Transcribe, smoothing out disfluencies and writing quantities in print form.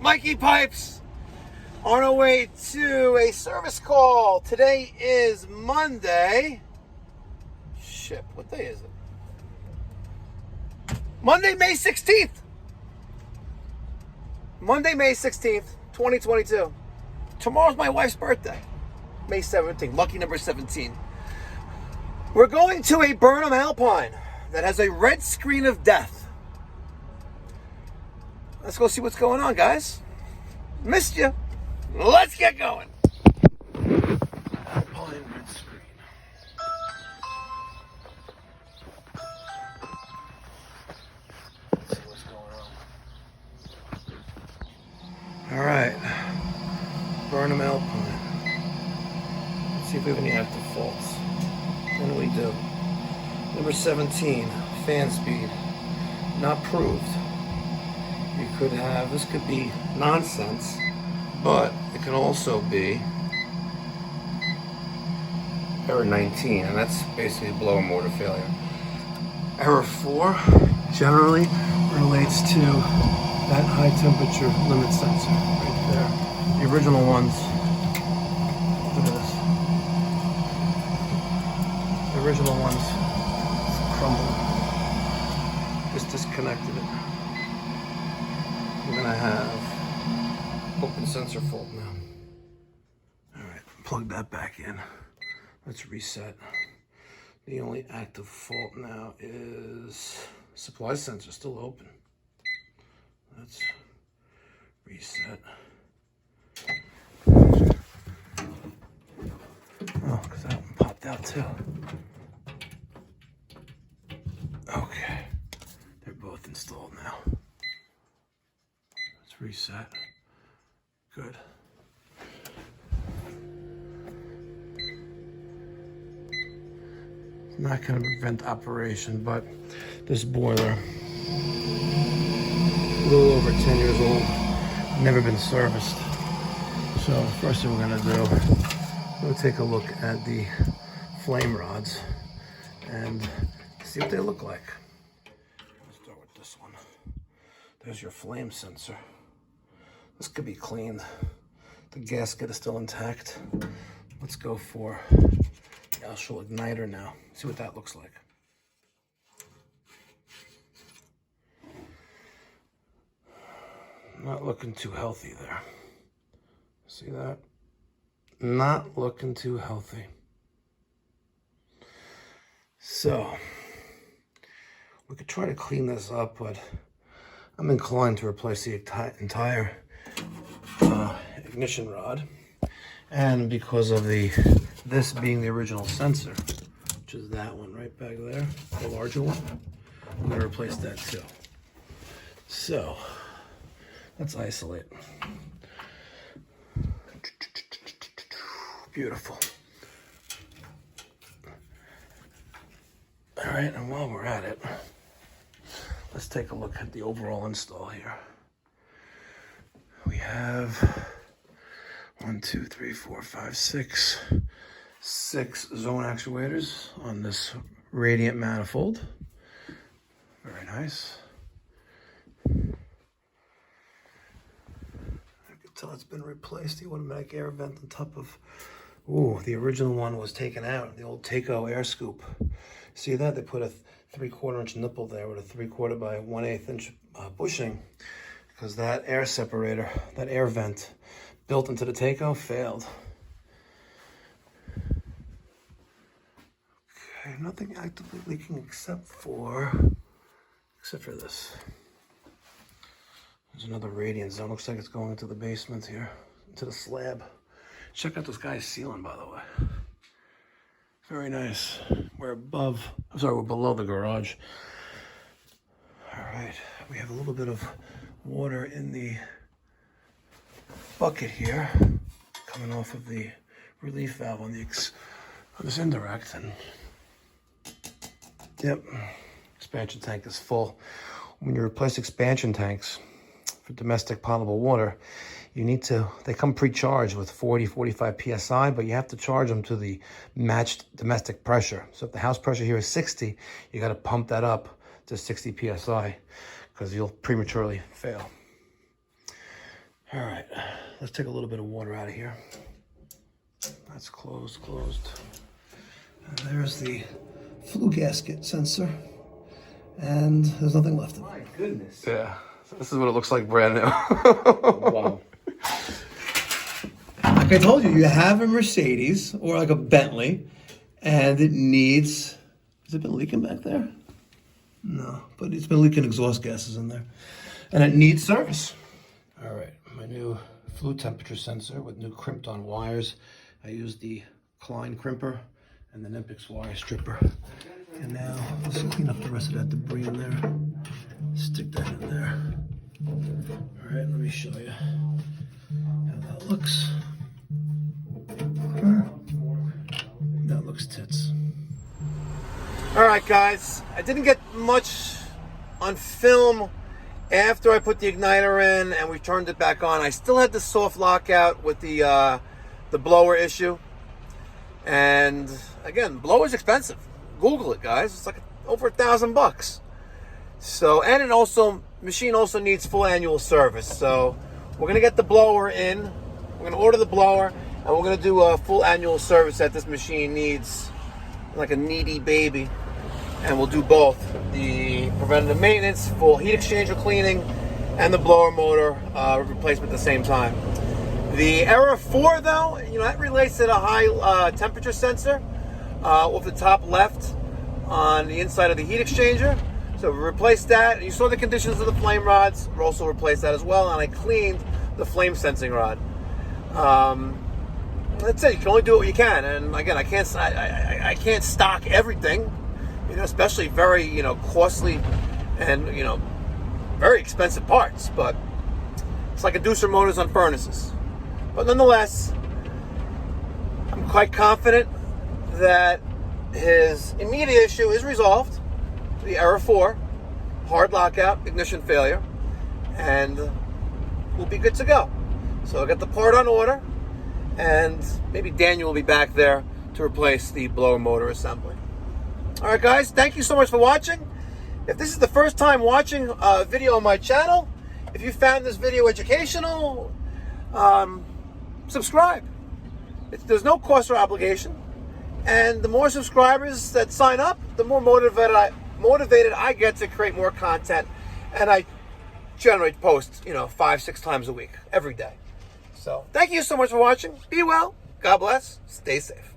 Mikey Pipes on our way to a service call. Today is Monday. Shit, what day is it? Monday, May 16th. Monday, May 16th, 2022. Tomorrow's my wife's birthday. May 17th, lucky number 17. We're going to a Burnham Alpine that has a red screen of death. Let's go see what's going on, guys. Missed you. Let's get going. Alpine red screen. Let's see what's going on. All right. Burnham Alpine. Let's see if we have any active faults. And we do. Number 17, fan speed. Not proved. You could have, this could be nonsense, but it can also be error 19, and that's basically blower motor failure. Error 4 generally relates to that high temperature limit sensor right there. The original ones, look at this. The original ones crumbled. Just disconnected it. We're gonna have open sensor fault now. All right, plug that back in. Let's reset. The only active fault now is supply sensor still open. Let's reset. Oh, because that one popped out too. Okay, they're both installed now. Let's reset. Good. It's not going to prevent operation, but this boiler, a little over 10 years old, never been serviced. So first thing we're going to do, we'll take a look at the flame rods and see what they look like. Let's start with this one. There's your flame sensor. This could be cleaned. The gasket is still intact. Let's go for the actual igniter now. See what that looks like. Not looking too healthy there. See that? Not looking too healthy. So, we could try to clean this up, but I'm inclined to replace the entire ignition rod. And because of this being the original sensor, which is that one right back there, the larger one, I'm going to replace that too. So, let's isolate. Beautiful. All right, and while we're at it, let's take a look at the overall install here. We have 6 zone actuators on this radiant manifold. Very nice. I can tell it's been replaced. The automatic air vent on top of, the original one was taken out, the old Takeo air scoop. See that? They put a 3/4 inch nipple there with a 3/4 by 1/8 inch bushing, because that air separator, that air vent built into the Takeo failed. Okay, nothing actively leaking except for this. There's another radiant zone. Looks like it's going into the basement here, into the slab. Check out this guy's ceiling, by the way. Very nice. We're below the garage. All right, we have a little bit of water in the bucket here, coming off of the relief valve on this indirect, and yep, expansion tank is full. When you replace expansion tanks for domestic potable water, they come pre-charged with 45 PSI, but you have to charge them to the matched domestic pressure. So if the house pressure here is 60, you got to pump that up to 60 PSI because you'll prematurely fail. All right, let's take a little bit of water out of here. That's closed. And there's the flue gasket sensor. And there's nothing left of it. My goodness. Yeah, so this is what it looks like brand new. Wow. Like I told you, you have a Mercedes or like a Bentley, and it needs... Has it been leaking back there? No, but it's been leaking exhaust gases in there. And it needs service. All right, my new flue temperature sensor with new crimped on wires. I used the Klein crimper and the Nimpix wire stripper. And now let's clean up the rest of that debris in there. Stick that in there. All right, let me show you how that looks. That looks tits. All right, guys, I didn't get much on film after I put the igniter in and we turned it back on. I still had the soft lockout with the blower issue. And again, blower's expensive. Google it, guys. It's like over $1,000. So, and it also, machine also needs full annual service. So we're gonna get the blower in. We're gonna order the blower, and we're gonna do a full annual service that this machine needs, like a needy baby. And we'll do both: the preventative maintenance, full heat exchanger cleaning, and the blower motor replacement at the same time. The error 4, though, that relates to the high temperature sensor with the top left on the inside of the heat exchanger. So we replaced that. You saw the conditions of the flame rods. We'll also replace that as well. And I cleaned the flame sensing rod. That's it. You can only do what you can. And again, I can't stock everything. Especially very costly and very expensive parts. But it's like inducer motors on furnaces. But nonetheless, I'm quite confident that his immediate issue is resolved. The error 4, hard lockout, ignition failure, and we'll be good to go. So I'll get the part on order, and maybe Daniel will be back there to replace the blower motor assembly. All right, guys, thank you so much for watching. If this is the first time watching a video on my channel, if you found this video educational, subscribe. There's no cost or obligation. And the more subscribers that sign up, the more motivated I get to create more content. And I generally post, 5-6 times a week, every day. So thank you so much for watching. Be well. God bless. Stay safe.